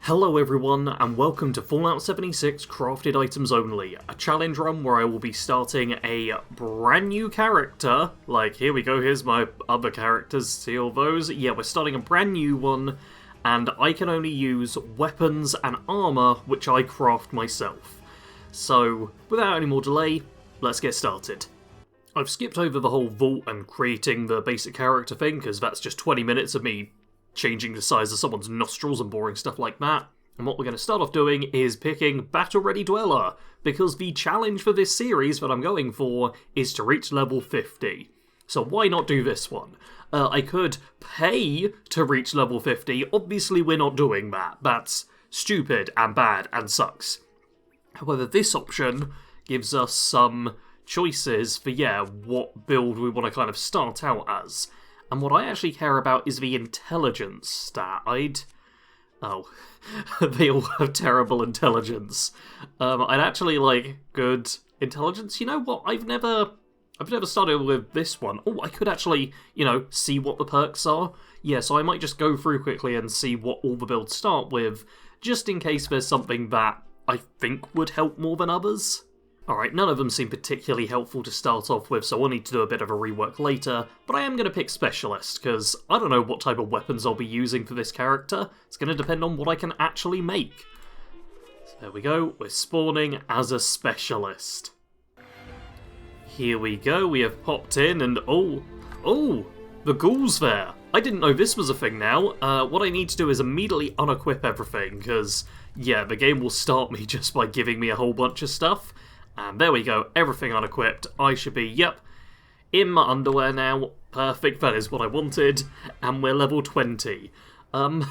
Hello everyone, and welcome to Fallout 76 Crafted Items Only, a challenge run where I will be starting a brand new character. Like, here we go, here's my other characters, see all those? Yeah, we're starting a brand new one, and I can only use weapons and armor, which I craft myself. So, without any more delay, let's get started. I've skipped over the whole vault and creating the basic character thing, because that's just 20 minutes of me changing the size of someone's nostrils and boring stuff like that. And what we're going to start off doing is picking Battle Ready Dweller, because the challenge for this series that I'm going for is to reach level 50. So why not do this one? I could pay to reach level 50, obviously we're not doing that. That's stupid and bad and sucks. However, this option gives us some choices for, what build we want to kind of start out as. And what I actually care about is the intelligence stat. They all have terrible intelligence. I'd actually like good intelligence. You know what? I've never started with this one. Oh, I could actually, see what the perks are. Yeah, so I might just go through quickly and see what all the builds start with, just in case there's something that I think would help more than others. Alright, none of them seem particularly helpful to start off with, so I'll need to do a bit of a rework later, but I am going to pick Specialist, because I don't know what type of weapons I'll be using for this character. It's going to depend on what I can actually make. So there we go, we're spawning as a Specialist. Here we go, we have popped in, and oh, the ghoul's there. I didn't know this was a thing now. What I need to do is immediately unequip everything, because, the game will start me just by giving me a whole bunch of stuff. And there we go, everything unequipped. I should be, in my underwear now. Perfect, that is what I wanted. And we're level 20. I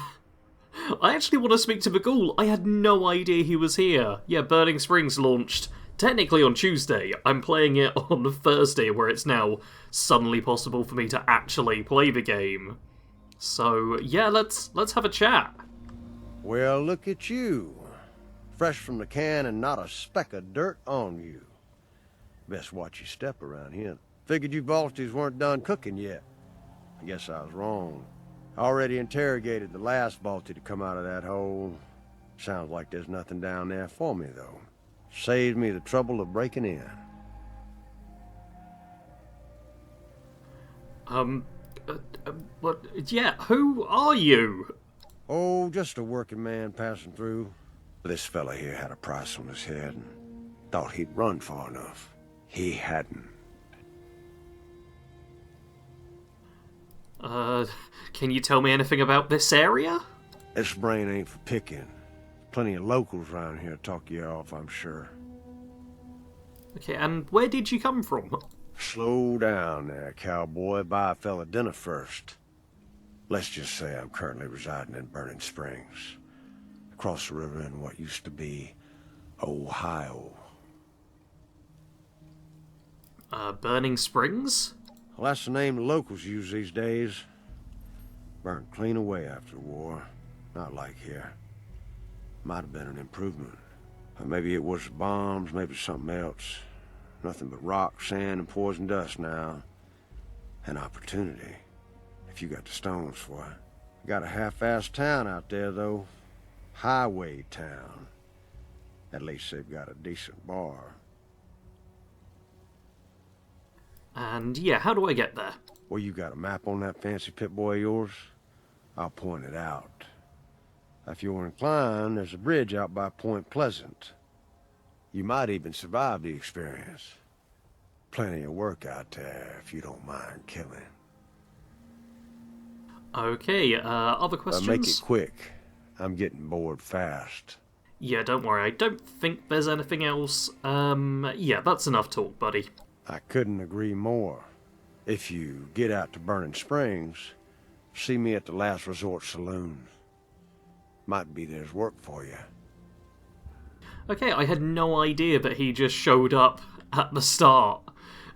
actually want to speak to the ghoul. I had no idea he was here. Yeah, Burning Springs launched technically on Tuesday. I'm playing it on Thursday, where it's now suddenly possible for me to actually play the game. So, let's have a chat. Well, look at you. Fresh from the can and not a speck of dirt on you. Best watch your step around here. Figured you Balties weren't done cooking yet. I guess I was wrong. I already interrogated the last Balti to come out of that hole. Sounds like there's nothing down there for me, though. Saved me the trouble of breaking in. Who are you? Oh, just a working man passing through. This fella here had a price on his head and thought he'd run far enough. He hadn't. Can you tell me anything about this area? This brain ain't for picking. Plenty of locals around here to talk you off, I'm sure. Okay, and where did you come from? Slow down there, cowboy. Buy a fella dinner first. Let's just say I'm currently residing in Burning Springs, across the river in what used to be Ohio. Burning Springs? Well, that's the name the locals use these days. Burned clean away after the war. Not like here. Might have been an improvement. Or maybe it was the bombs, maybe something else. Nothing but rock, sand, and poison dust now. An opportunity, if you got the stones for it. Got a half-assed town out there, though. Highway town. At least they've got a decent bar. And how do I get there? Well, you got a map on that fancy Pip-Boy of yours? I'll point it out. If you're inclined, there's a bridge out by Point Pleasant. You might even survive the experience. Plenty of work out there if you don't mind killing. Okay, other questions? Make it quick. I'm getting bored fast. Yeah, don't worry, I don't think there's anything else. That's enough talk, buddy. I couldn't agree more. If you get out to Burning Springs, see me at the Last Resort Saloon. Might be there's work for you. Okay, I had no idea that he just showed up at the start.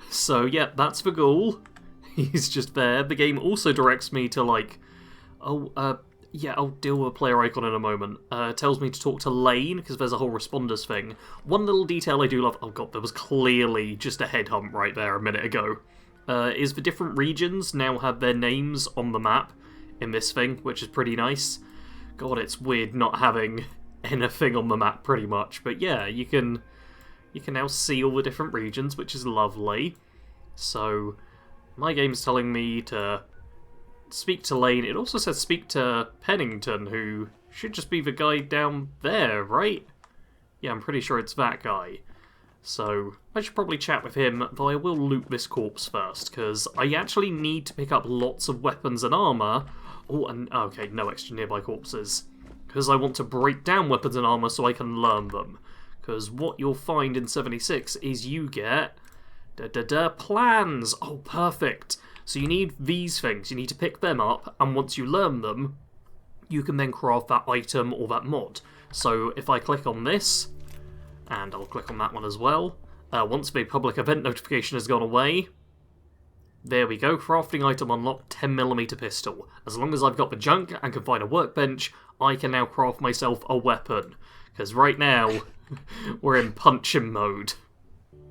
So, that's the ghoul. He's just there. The game also directs me to, I'll deal with a player icon in a moment. Tells me to talk to Lane, because there's a whole responders thing. One little detail I do love... Oh god, there was clearly just a headhunt right there a minute ago. Is the different regions now have their names on the map in this thing, which is pretty nice. God, it's weird not having anything on the map pretty much. But yeah, you can now see all the different regions, which is lovely. So my game's telling me to speak to Lane. It also says speak to Pennington, who should just be the guy down there, right? Yeah, I'm pretty sure it's that guy. So I should probably chat with him, though I will loot this corpse first, because I actually need to pick up lots of weapons and armour. Oh, and okay, no extra nearby corpses. Because I want to break down weapons and armour so I can learn them. Because what you'll find in 76 is you get plans. Oh, perfect. So you need these things. You need to pick them up, and once you learn them, you can then craft that item or that mod. So if I click on this, and I'll click on that one as well, once the public event notification has gone away, there we go, crafting item unlocked, 10mm pistol. As long as I've got the junk and can find a workbench, I can now craft myself a weapon. Because right now, we're in punching mode.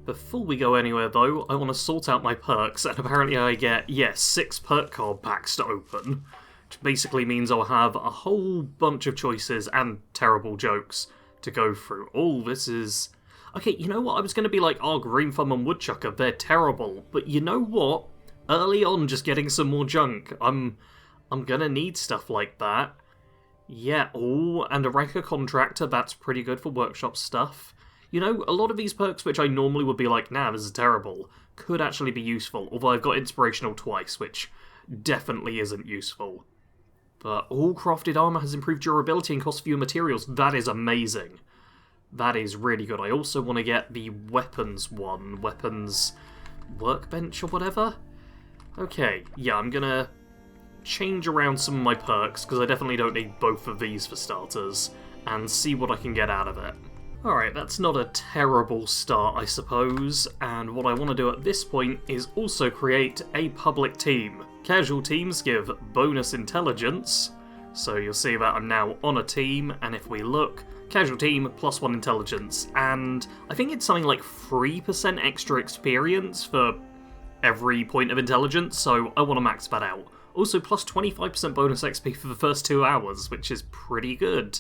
Before we go anywhere though, I want to sort out my perks, and apparently I get, yes, 6 perk card packs to open. Which basically means I'll have a whole bunch of choices and terrible jokes to go through. Oh, this is... Okay, you know what? I was going to be like, oh, Green Thumb and Woodchucker, they're terrible. But you know what? Early on, just getting some more junk. I'm gonna need stuff like that. Yeah, oh, and a Ranker Contractor, that's pretty good for workshop stuff. You know, a lot of these perks, which I normally would be like, nah, this is terrible, could actually be useful. Although I've got Inspirational twice, which definitely isn't useful. But all crafted armour has improved durability and costs fewer materials. That is amazing. That is really good. I also want to get the weapons one. Weapons workbench or whatever? Okay, yeah, I'm gonna change around some of my perks, because I definitely don't need both of these for starters, and see what I can get out of it. Alright, that's not a terrible start, I suppose, and what I want to do at this point is also create a public team. Casual teams give bonus intelligence, so you'll see that I'm now on a team, and if we look, casual team +1 intelligence, and I think it's something like 3% extra experience for every point of intelligence, so I want to max that out. Also, plus 25% bonus XP for the first 2 hours, which is pretty good.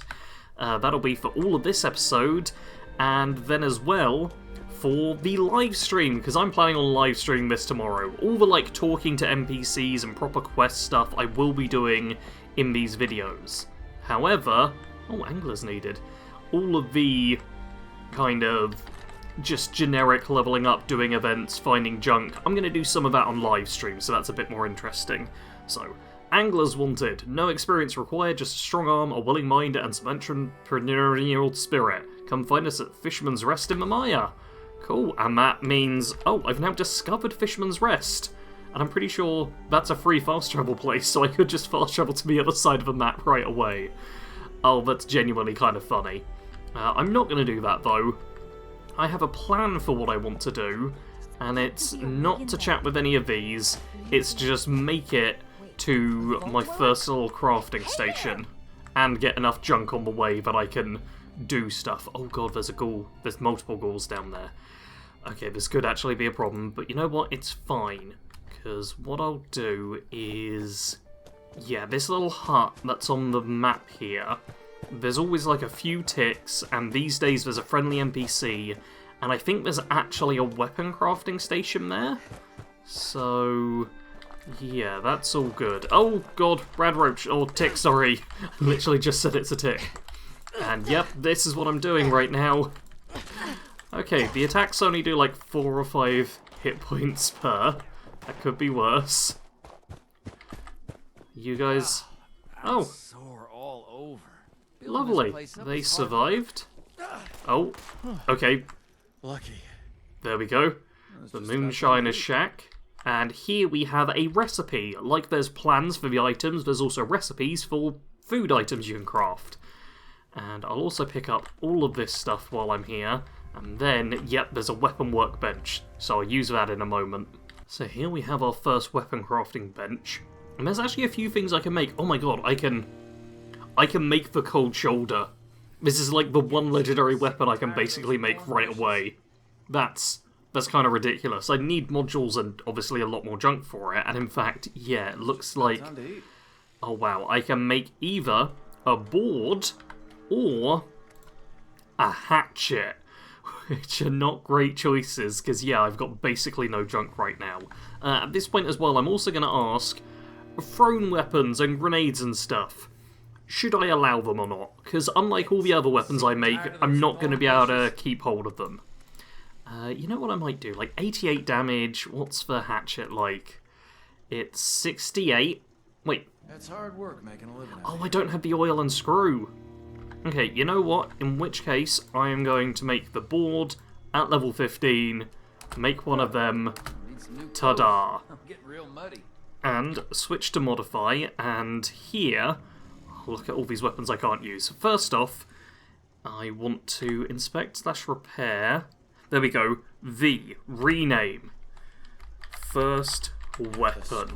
That'll be for all of this episode, and then as well for the live stream, because I'm planning on live streaming this tomorrow. All the like talking to NPCs and proper quest stuff I will be doing in these videos. However, oh, anglers needed. All of the kind of just generic leveling up, doing events, finding junk, I'm going to do some of that on live stream, so that's a bit more interesting. So, anglers wanted. No experience required, just a strong arm, a willing mind, and some entrepreneurial spirit. Come find us at Fisherman's Rest in Mamaia. Cool, and that means... Oh, I've now discovered Fisherman's Rest. And I'm pretty sure that's a free fast travel place, so I could just fast travel to the other side of the map right away. Oh, that's genuinely kind of funny. I'm not going to do that, though. I have a plan for what I want to do, and it's not to chat with any of these, it's to just make it to my first little crafting station, and get enough junk on the way that I can do stuff. Oh god, there's a ghoul. There's multiple ghouls down there. Okay, this could actually be a problem, but you know what? It's fine. Because what I'll do is... Yeah, this little hut that's on the map here, there's always like a few ticks, and these days there's a friendly NPC, and I think there's actually a weapon crafting station there. So... yeah, that's all good. Oh god, Brad Roach, or tick, sorry. I literally just said it's a tick. And yep, this is what I'm doing right now. Okay, the attacks only do like 4 or 5 hit points per. That could be worse. You guys... Oh, sore all over. lovely. They survived. Oh, okay. Lucky. There we go. The Moonshiner's Shack. And here we have a recipe. Like there's plans for the items, there's also recipes for food items you can craft. And I'll also pick up all of this stuff while I'm here. And then, yep, there's a weapon workbench. So I'll use that in a moment. So here we have our first weapon crafting bench. And there's actually a few things I can make. Oh my god, I can make the cold shoulder. This is like the one legendary weapon I can basically make right away. That's kind of ridiculous. I need modules and obviously a lot more junk for it. And in fact, yeah, it looks like... oh wow, I can make either a board, or a hatchet. Which are not great choices, because yeah, I've got basically no junk right now. At this point as well, I'm also going to ask, thrown weapons and grenades and stuff, should I allow them or not? Because unlike all the other weapons I make, I'm not going to be able to keep hold of them. You know what I might do? Like 88 damage, what's the hatchet like? It's 68. Wait. That's hard work making a living. Oh, I don't have the oil and screw. Okay, you know what? In which case, I am going to make the board at level 15, make one of them, ta-da, I'm getting real muddy. and switch to modify, and here, look at all these weapons I can't use. First off, I want to inspect/repair, there we go, rename, first weapon.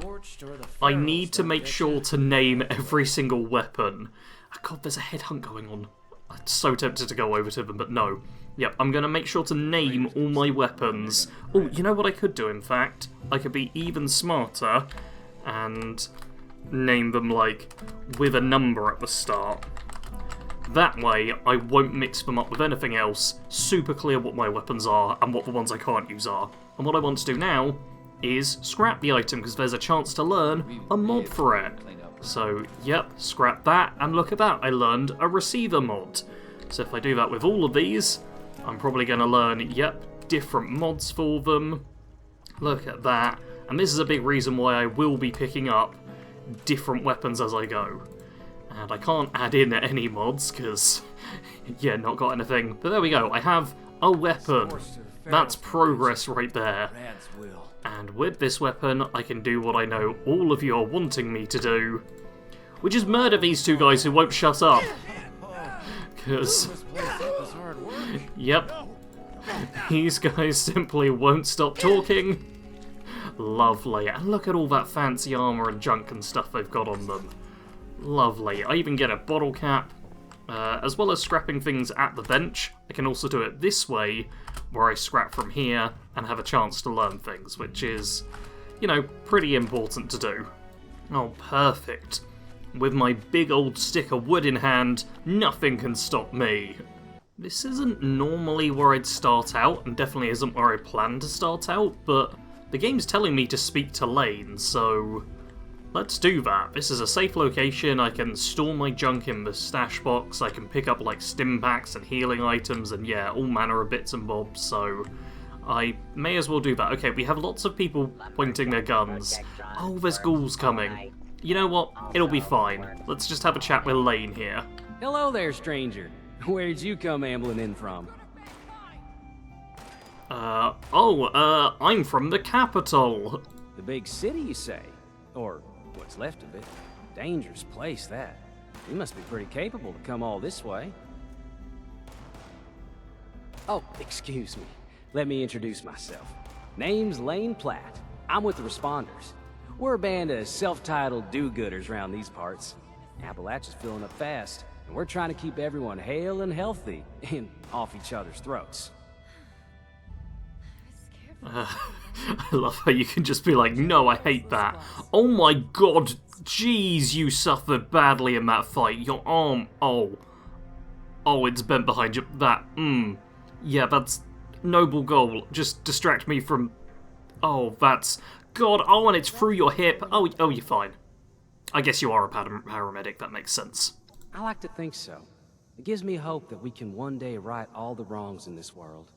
I need to make sure to name every single weapon. Oh god, there's a headhunt going on. I'm so tempted to go over to them, but no. Yep, I'm going to make sure to name all my weapons. Oh, you know what I could do, in fact? I could be even smarter and name them, like, with a number at the start. That way, I won't mix them up with anything else. Super clear what my weapons are and what the ones I can't use are. And what I want to do now is scrap the item, because there's a chance to learn a mod for it. So, yep, scrap that, and look at that, I learned a receiver mod. So if I do that with all of these, I'm probably going to learn, yep, different mods for them. Look at that. And this is a big reason why I will be picking up different weapons as I go. And I can't add in any mods, because, yeah, not got anything. But there we go, I have a weapon. That's progress right there. And with this weapon, I can do what I know all of you are wanting me to do, which is murder these two guys who won't shut up. Because, yep, these guys simply won't stop talking. Lovely. And look at all that fancy armour and junk and stuff they've got on them. Lovely. I even get a bottle cap. As well as scrapping things at the bench, I can also do it this way, where I scrap from here and have a chance to learn things, which is, you know, pretty important to do. Oh, perfect. With my big old stick of wood in hand, nothing can stop me. This isn't normally where I'd start out, and definitely isn't where I plan to start out, but the game's telling me to speak to Lane, so let's do that. This is a safe location, I can store my junk in the stash box, I can pick up like stim packs and healing items and yeah, all manner of bits and bobs, so I may as well do that. Okay, we have lots of people pointing their guns. Oh, there's ghouls coming. You know what? It'll be fine. Let's just have a chat with Lane here. Hello there, stranger. Where'd you come ambling in from? I'm from the capital. The big city, you say? Or what's left of it? Dangerous place, that. You must be pretty capable to come all this way. Oh, excuse me. Let me introduce myself. Name's Lane Platt. I'm with the Responders. We're a band of self-titled do-gooders around these parts. Appalachia's filling up fast, and we're trying to keep everyone hale and healthy and off each other's throats. I love how you can just be like, no, I hate that. Oh my god, jeez, you suffered badly in that fight. Your arm, oh, it's bent behind you. Yeah, that's noble goal. Just distract me from, that's, god, and it's through your hip. Oh, you're fine. I guess you are a paramedic, that makes sense. I like to think so. It gives me hope that we can one day right all the wrongs in this world.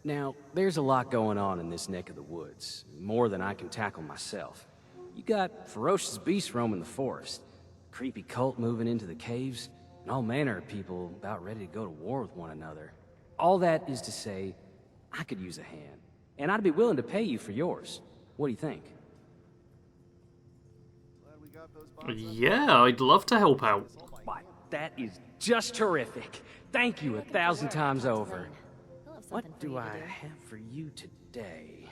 Now, there's a lot going on in this neck of the woods, more than I can tackle myself. You got ferocious beasts roaming the forest, creepy cult moving into the caves, and all manner of people about ready to go to war with one another. All that is to say, I could use a hand, and I'd be willing to pay you for yours. What do you think? Yeah, I'd love to help out. Why, that is just terrific. Thank you 1,000 times over. What do I have for you today?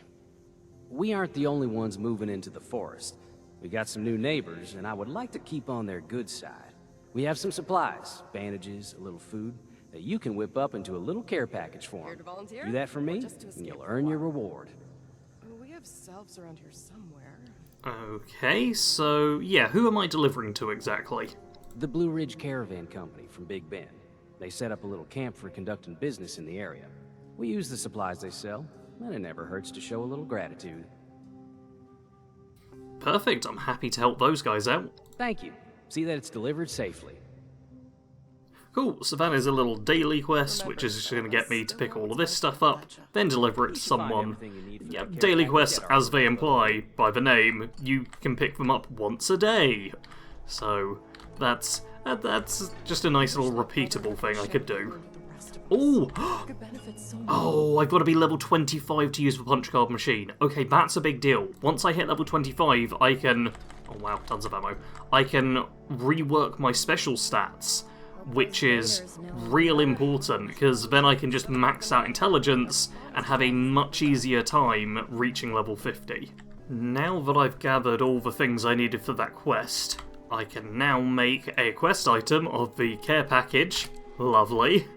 We aren't the only ones moving into the forest. We got some new neighbors, and I would like to keep on their good side. We have some supplies, bandages, a little food, that you can whip up into a little care package for them. Do that for me, and you'll earn your reward. We have selves around here somewhere. Okay, so, yeah, who am I delivering to exactly? The Blue Ridge Caravan Company from Big Bend. They set up a little camp for conducting business in the area. We use the supplies they sell, and it never hurts to show a little gratitude. Perfect, I'm happy to help those guys out. Thank you. See that it's delivered safely. Cool, so that is a little daily quest, which is just going to get me to pick all of this stuff up, then deliver it to someone. Yeah, daily quests, as they imply by the name, you can pick them up once a day. So, that's just a nice little repeatable thing I could do. Ooh! Oh, I've got to be level 25 to use the punch card machine. Okay, that's a big deal. Once I hit level 25, I can... Oh wow, tons of ammo. I can rework my special stats, which is real important, because then I can just max out intelligence and have a much easier time reaching level 50. Now that I've gathered all the things I needed for that quest, I can now make a quest item of the care package. Lovely.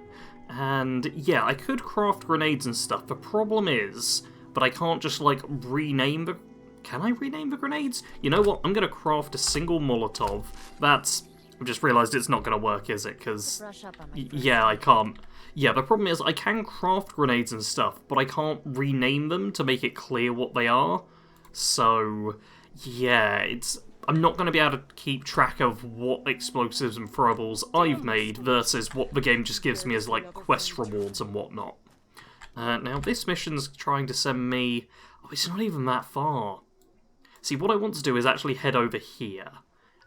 And yeah, I could craft grenades and stuff. The problem is, but I can't just like rename the... Can I rename the grenades? You know what? I'm going to craft a single Molotov. That's... I've just realised it's not going to work, is it? Because, yeah, I can't. Yeah, the problem is I can craft grenades and stuff, but I can't rename them to make it clear what they are. So, yeah, I'm not going to be able to keep track of what explosives and throwables I've made versus what the game just gives me as, like, quest rewards and whatnot. Now, this mission's trying to send me... Oh, it's not even that far. See, what I want to do is actually head over here.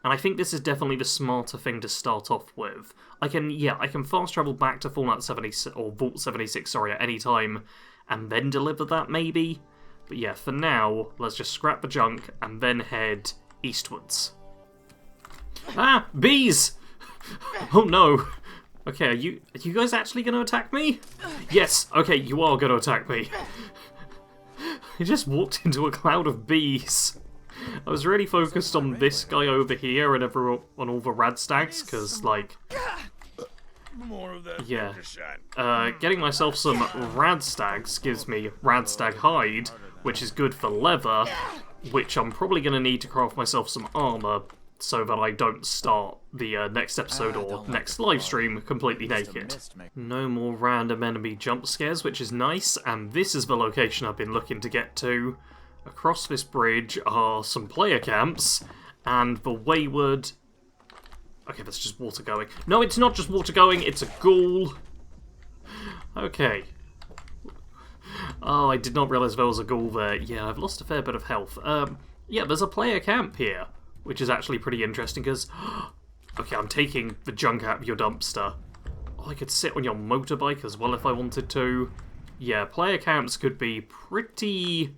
And I think this is definitely the smarter thing to start off with. I can fast travel back to Fallout 76, or Vault 76, sorry, at any time, and then deliver that, maybe? But yeah, for now, let's just scrap the junk, and then head eastwards. Ah! Bees! Oh no! Okay, are you guys actually going to attack me? Yes! Okay, you are going to attack me. I just walked into a cloud of bees. I was really focused on this guy over here and everyone on all the radstags, because, like, yeah, getting myself some radstags gives me radstag hide, which is good for leather, which I'm probably going to need to craft myself some armor so that I don't start the next episode or next livestream completely naked. No more random enemy jump scares, which is nice, and this is the location I've been looking to get to. Across this bridge are some player camps, and the Wayward... Okay, that's just water going. No, it's not just water going, it's a ghoul. Okay. Oh, I did not realise there was a ghoul there. Yeah, I've lost a fair bit of health. Yeah, there's a player camp here, which is actually pretty interesting, because... Okay, I'm taking the junk out of your dumpster. Oh, I could sit on your motorbike as well if I wanted to. Yeah, player camps could be pretty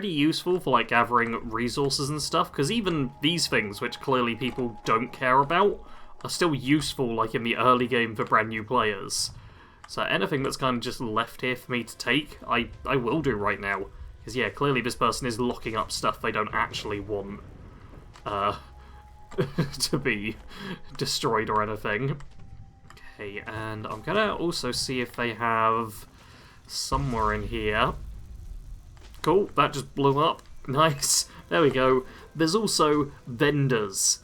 useful for, like, gathering resources and stuff, because even these things, which clearly people don't care about, are still useful, like, in the early game for brand new players. So anything that's kind of just left here for me to take, I will do right now. Because, yeah, clearly this person is locking up stuff they don't actually want to be destroyed or anything. Okay, and I'm gonna also see if they have somewhere in here... Cool, that just blew up. Nice. There we go. There's also vendors.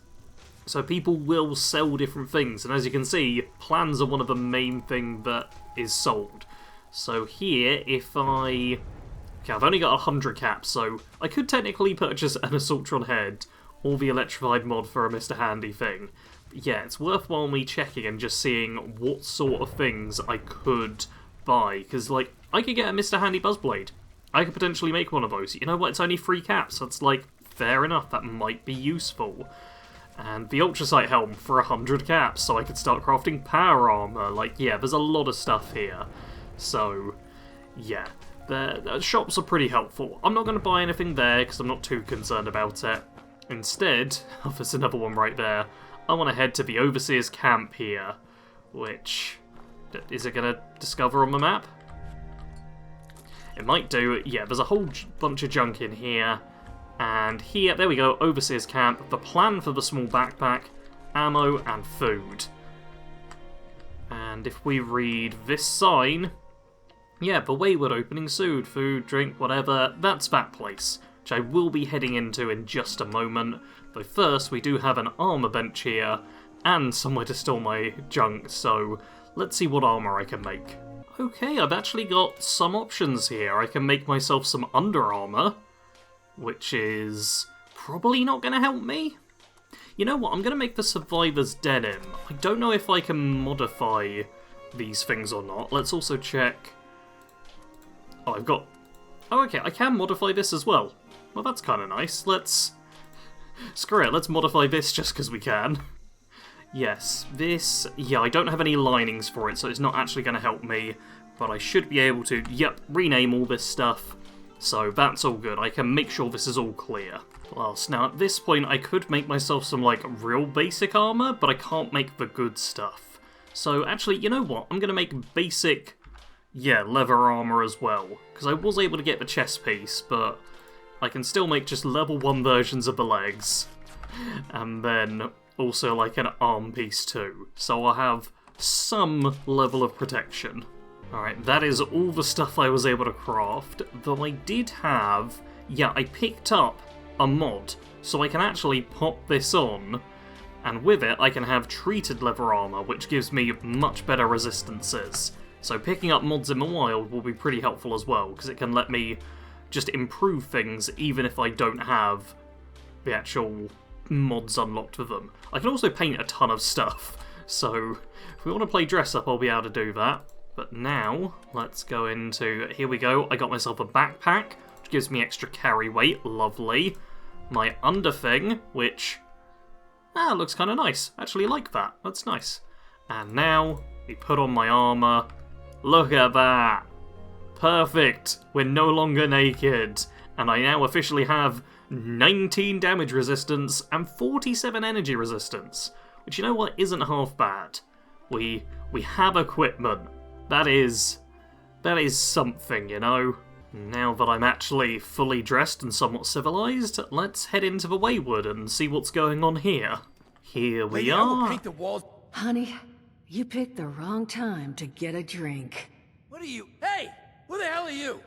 So people will sell different things, and as you can see, plans are one of the main things that is sold. So here, if I... Okay, I've only got 100 caps, so I could technically purchase an Assaultron head or the electrified mod for a Mr. Handy thing. But yeah, it's worthwhile me checking and just seeing what sort of things I could buy, because, like, I could get a Mr. Handy Buzzblade. I could potentially make one of those. You know what, it's only 3 caps, so it's like, fair enough, that might be useful. And the Ultrasight helm for 100 caps, so I could start crafting power armor. Like, yeah, there's a lot of stuff here. So, yeah, the shops are pretty helpful. I'm not going to buy anything there, because I'm not too concerned about it. Instead, oh, there's another one right there, I want to head to the Overseer's camp here, which, is it going to discover on the map? It might do. Yeah, there's a whole bunch of junk in here. And here, there we go, Overseer's Camp. The plan for the small backpack, ammo, and food. And if we read this sign... Yeah, the Wayward opening soon. Food, drink, whatever. That's that place, which I will be heading into in just a moment. But first, we do have an armor bench here. and somewhere to store my junk, so let's see what armor I can make. Okay, I've actually got some options here. I can make myself some under armor, which is probably not going to help me. You know what, I'm going to make the Survivor's Denim. I don't know if I can modify these things or not. Let's also check. Oh, I've got... Oh, okay, I can modify this as well. Well, that's kind of nice. Let's... Screw it, let's modify this just because we can. Yes, this... Yeah, I don't have any linings for it, so it's not actually going to help me. But I should be able to, yep, rename all this stuff. So that's all good. I can make sure this is all clear. Plus, now at this point I could make myself some, like, real basic armor, but I can't make the good stuff. So actually, you know what? I'm going to make basic, yeah, leather armor as well. Because I was able to get the chest piece, but I can still make just level 1 versions of the legs. And then also, like, an arm piece too. So I'll have some level of protection. Alright, that is all the stuff I was able to craft, though I did have... Yeah, I picked up a mod, so I can actually pop this on, and with it I can have treated leather armor, which gives me much better resistances. So picking up mods in the wild will be pretty helpful as well, because it can let me just improve things even if I don't have the actual mods unlocked with them. I can also paint a ton of stuff, so if we want to play dress up I'll be able to do that. But now, let's go into... Here we go, I got myself a backpack, which gives me extra carry weight, lovely. My under thing, which... looks kind of nice. Actually like that, that's nice. And now, we put on my armour. Look at that! Perfect! We're no longer naked. And I now officially have 19 damage resistance and 47 energy resistance. Which, you know what, isn't half bad. We have equipment. That is something, you know. Now that I'm actually fully dressed and somewhat civilized, let's head into the Wayward and see what's going on here. Here we Lady, I will are. paint the walls. Honey, you picked the wrong time to get a drink. What are you? Hey! Who the hell are you?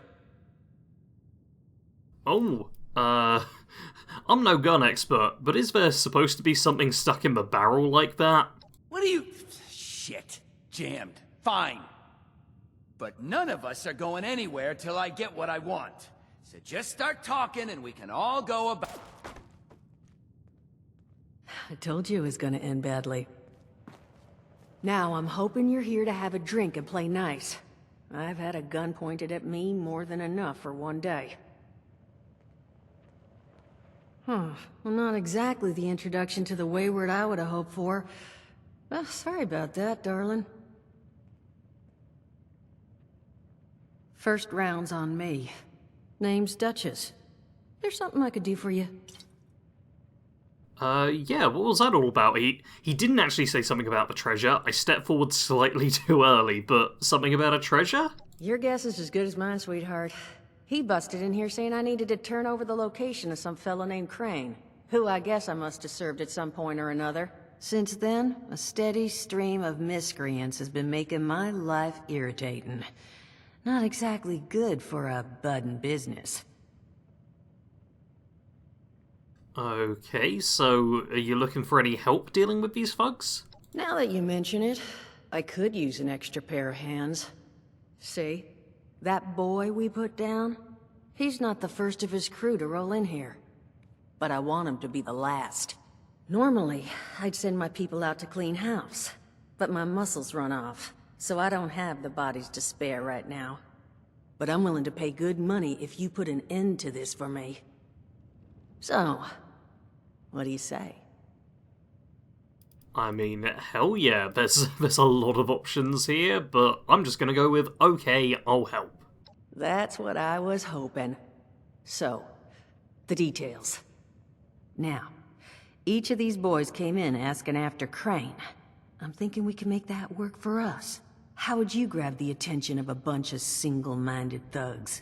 Oh, I'm no gun expert, but is there supposed to be something stuck in the barrel like that? What are you? Shit. Jammed. Fine. But none of us are going anywhere till I get what I want. So just start talking and we can all go about... I told you it was gonna end badly. Now, I'm hoping you're here to have a drink and play nice. I've had a gun pointed at me more than enough for one day. Well, not exactly the introduction to the Wayward I would have hoped for. Well, sorry about that, darling. First round's on me. Name's Duchess. There's something I could do for you. Yeah, what was that all about? He didn't actually say something about the treasure. I stepped forward slightly too early, but something about a treasure? Your guess is as good as mine, sweetheart. He busted in here saying I needed to turn over the location of some fellow named Crane, who I guess I must have served at some point or another. Since then, a steady stream of miscreants has been making my life irritating. Not exactly good for a budding business. Okay, so are you looking for any help dealing with these thugs? Now that you mention it, I could use an extra pair of hands. See? That boy we put down? He's not the first of his crew to roll in here. But I want him to be the last. Normally, I'd send my people out to clean house. But my muscles run off, so I don't have the bodies to spare right now. But I'm willing to pay good money if you put an end to this for me. So, what do you say? I mean, hell yeah, there's a lot of options here, but I'm just gonna go with, okay, I'll help. That's what I was hoping. So, the details. Now, each of these boys came in asking after Crane. I'm thinking we can make that work for us. How would you grab the attention of a bunch of single-minded thugs?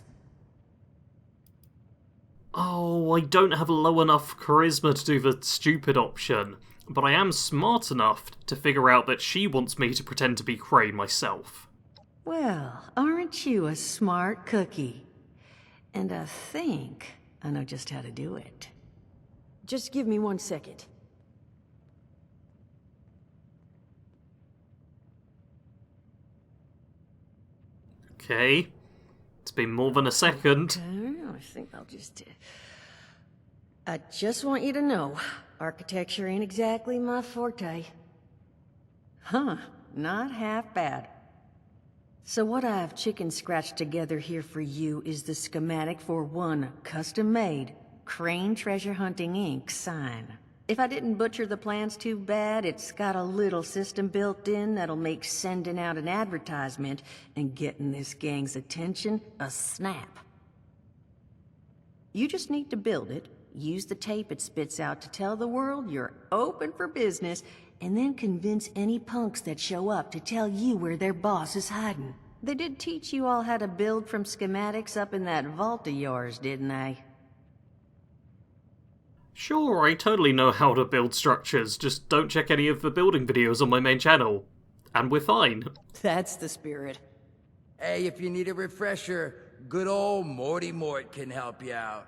Oh, I don't have low enough charisma to do the stupid option, but I am smart enough to figure out that she wants me to pretend to be Crane myself. Well, aren't you a smart cookie? And I think I know just how to do it. Just give me 1 second. Okay. It's been more than a second. I think I'll just... I just want you to know, architecture ain't exactly my forte. Huh, not half bad. So what I've chicken scratched together here for you is the schematic for one custom-made Crane Treasure Hunting Inc. sign. If I didn't butcher the plans too bad, it's got a little system built in that'll make sending out an advertisement and getting this gang's attention a snap. You just need to build it, use the tape it spits out to tell the world you're open for business, and then convince any punks that show up to tell you where their boss is hiding. They did teach you all how to build from schematics up in that vault of yours, didn't they? Sure, I totally know how to build structures, just don't check any of the building videos on my main channel. And we're fine. That's the spirit. Hey, if you need a refresher, good old Morty Mort can help you out.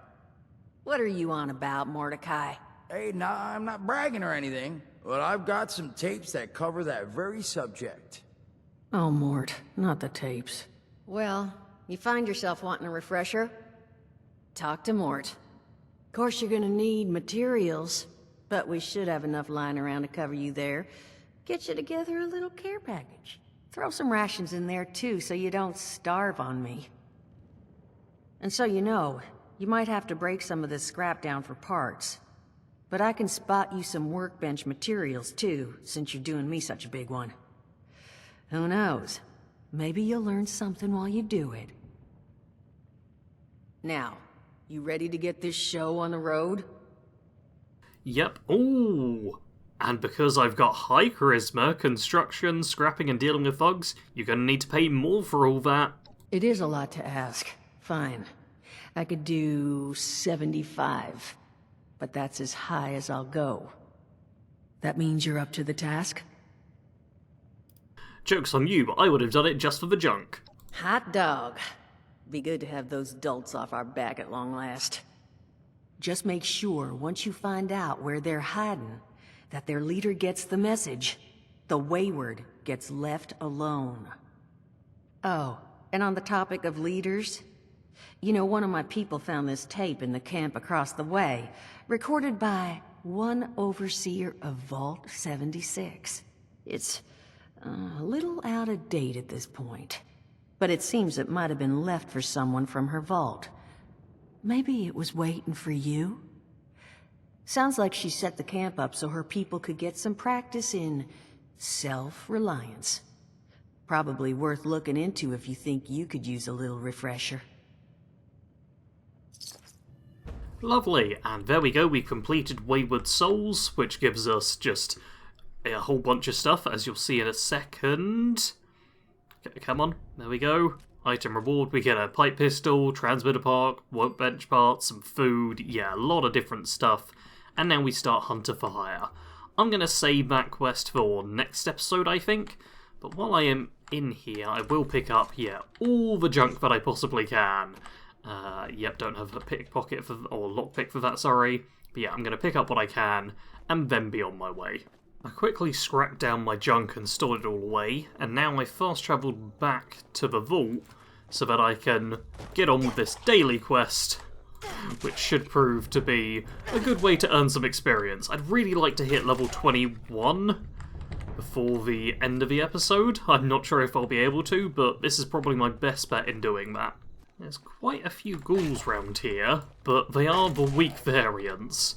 What are you on about, Mordecai? Hey, nah, I'm not bragging or anything, but I've got some tapes that cover that very subject. Oh, Mort, not the tapes. Well, you find yourself wanting a refresher? Talk to Mort. Of course you're gonna need materials, but we should have enough lying around to cover you there. Get you together a little care package. Throw some rations in there too, so you don't starve on me. And so you know, you might have to break some of this scrap down for parts. But I can spot you some workbench materials too, since you're doing me such a big one. Who knows? Maybe you'll learn something while you do it. Now, you ready to get this show on the road? Yep. Ooh. And because I've got high charisma, construction, scrapping and dealing with thugs, you're gonna need to pay more for all that. It is a lot to ask. Fine. I could do 75. But that's as high as I'll go. That means you're up to the task? Joke's on you, but I would have done it just for the junk. Hot dog. Be good to have those dolts off our back at long last. Just make sure, once you find out where they're hiding, that their leader gets the message. The Wayward gets left alone. Oh, and on the topic of leaders, you know, one of my people found this tape in the camp across the way, recorded by one overseer of Vault 76. It's a little out of date at this point, but it seems it might have been left for someone from her vault. Maybe it was waiting for you? Sounds like she set the camp up so her people could get some practice in self-reliance. Probably worth looking into if you think you could use a little refresher. Lovely, and there we go, we completed Wayward Souls, which gives us just a whole bunch of stuff, as you'll see in a second. Come on, there we go. Item reward, we get a pipe pistol, transmitter part, workbench parts, some food, yeah, a lot of different stuff. And now we start Hunter for Hire. I'm going to save that quest for next episode, I think. But while I am in here, I will pick up, yeah, all the junk that I possibly can. Yep, don't have a pickpocket for, or lockpick for that, sorry. But yeah, I'm going to pick up what I can, and then be on my way. I quickly scrapped down my junk and stored it all away, and now I fast travelled back to the vault so that I can get on with this daily quest, which should prove to be a good way to earn some experience. I'd really like to hit level 21 before the end of the episode. I'm not sure if I'll be able to, but this is probably my best bet in doing that. There's quite a few ghouls round here, but they are the weak variants.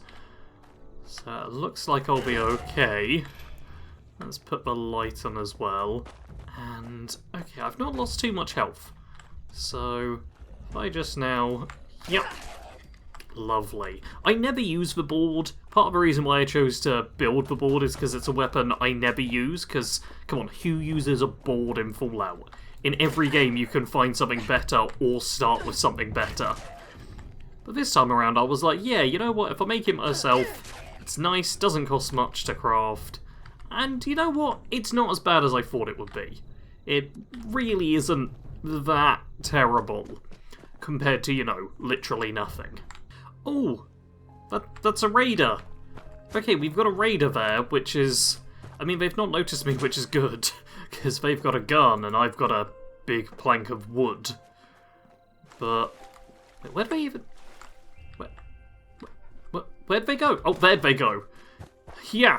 So it looks like I'll be okay. Let's put the light on as well. And, okay, I've not lost too much health. So, if I just now... Yep. Lovely. I never use the board. Part of the reason why I chose to build the board is because it's a weapon I never use, because, come on, who uses a board in Fallout? In every game you can find something better or start with something better. But this time around I was like, yeah, you know what, if I make it myself, it's nice, doesn't cost much to craft, and you know what, it's not as bad as I thought it would be. It really isn't that terrible compared to, you know, literally nothing. Oh, that's a raider. Okay, we've got a raider there, which is... I mean, they've not noticed me, which is good, because they've got a gun and I've got a big plank of wood. But wait, where did they even? Where'd they go? Oh, there'd they go. Yeah.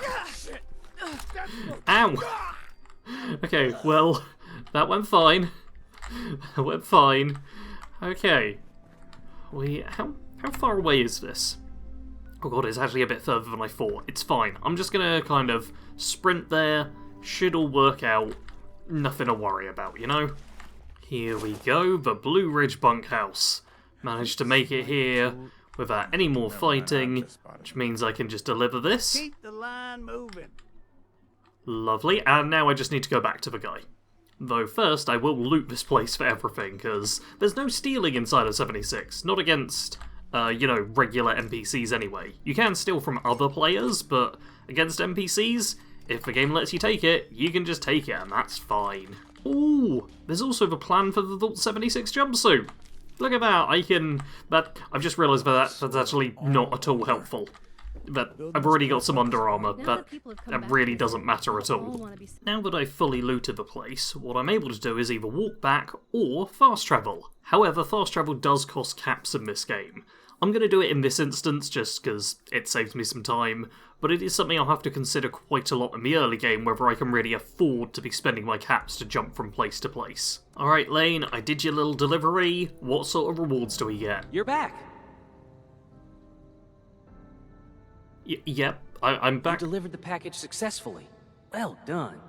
Ow. Okay, well, that went fine. That went fine. Okay. How far away is this? Oh god, it's actually a bit further than I thought. It's fine. I'm just gonna kind of sprint there. Should all work out. Nothing to worry about, you know? Here we go, the Blue Ridge bunkhouse. Managed to make it here without any more fighting, which means I can just deliver this. Keep the line moving. Lovely, and now I just need to go back to the guy. Though first, I will loot this place for everything, because there's no stealing inside of 76. Not against, you know, regular NPCs anyway. You can steal from other players, but against NPCs, if the game lets you take it, you can just take it, and that's fine. Ooh, there's also the plan for the Vault 76 jumpsuit. Look at that, I've just realised that's actually not at all helpful. But I've already got some Under Armour, but that really doesn't matter at all. Now that I've fully looted the place, what I'm able to do is either walk back or fast travel. However, fast travel does cost caps in this game. I'm going to do it in this instance just because it saves me some time, but it is something I'll have to consider quite a lot in the early game whether I can really afford to be spending my caps to jump from place to place. Alright Lane, I did your little delivery. What sort of rewards do we get? You're back. Yep, I'm back. You delivered the package successfully. Well done.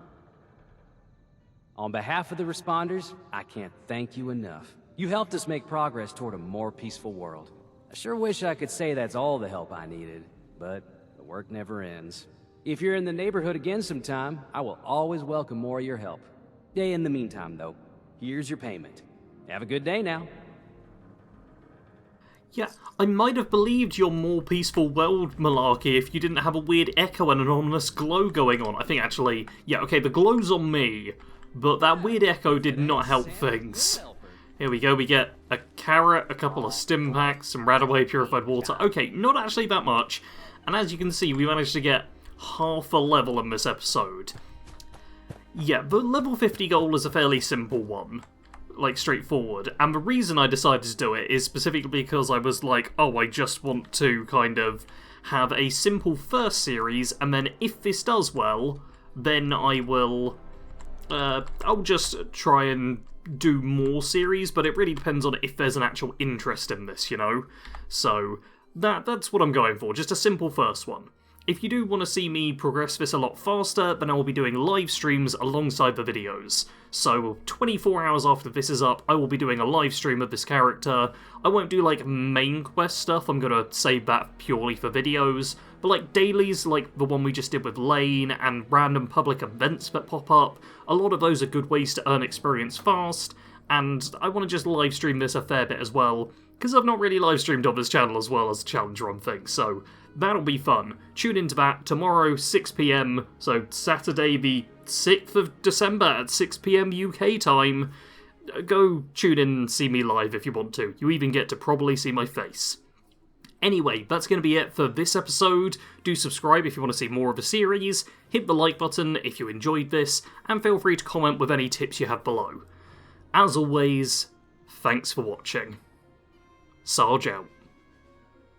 On behalf of the responders, I can't thank you enough. You helped us make progress toward a more peaceful world. I sure wish I could say that's all the help I needed, but the work never ends. If you're in the neighborhood again sometime, I will always welcome more of your help. In the meantime, though, here's your payment. Have a good day now. Yeah, I might have believed your more peaceful world malarkey if you didn't have a weird echo and an ominous glow going on. I think actually, yeah, okay, the glow's on me, but that weird echo did not help things. Here we go, we get a carrot, a couple of stim packs, some Radaway purified water. Okay, not actually that much, and as you can see, we managed to get half a level in this episode. Yeah, the level 50 goal is a fairly simple one. Like, straightforward, and the reason I decided to do it is specifically because I was like, oh, I just want to kind of have a simple first series, and then if this does well, then I will, I'll just try and do more series, but it really depends on if there's an actual interest in this, you know? So, that's what I'm going for, just a simple first one. If you do want to see me progress this a lot faster, then I will be doing live streams alongside the videos. So 24 hours after this is up, I will be doing a live stream of this character. I won't do like main quest stuff, I'm going to save that purely for videos. But like dailies, like the one we just did with Lane, and random public events that pop up, a lot of those are good ways to earn experience fast, and I want to just live stream this a fair bit as well, because I've not really live streamed on this channel as well as the challenge run thing, so that'll be fun. Tune into that tomorrow, 6 PM, so Saturday the 6th of December at 6 PM UK time. Go tune in and see me live if you want to. You even get to probably see my face. Anyway, that's going to be it for this episode. Do subscribe if you want to see more of the series, hit the like button if you enjoyed this, and feel free to comment with any tips you have below. As always, thanks for watching. Sarge out.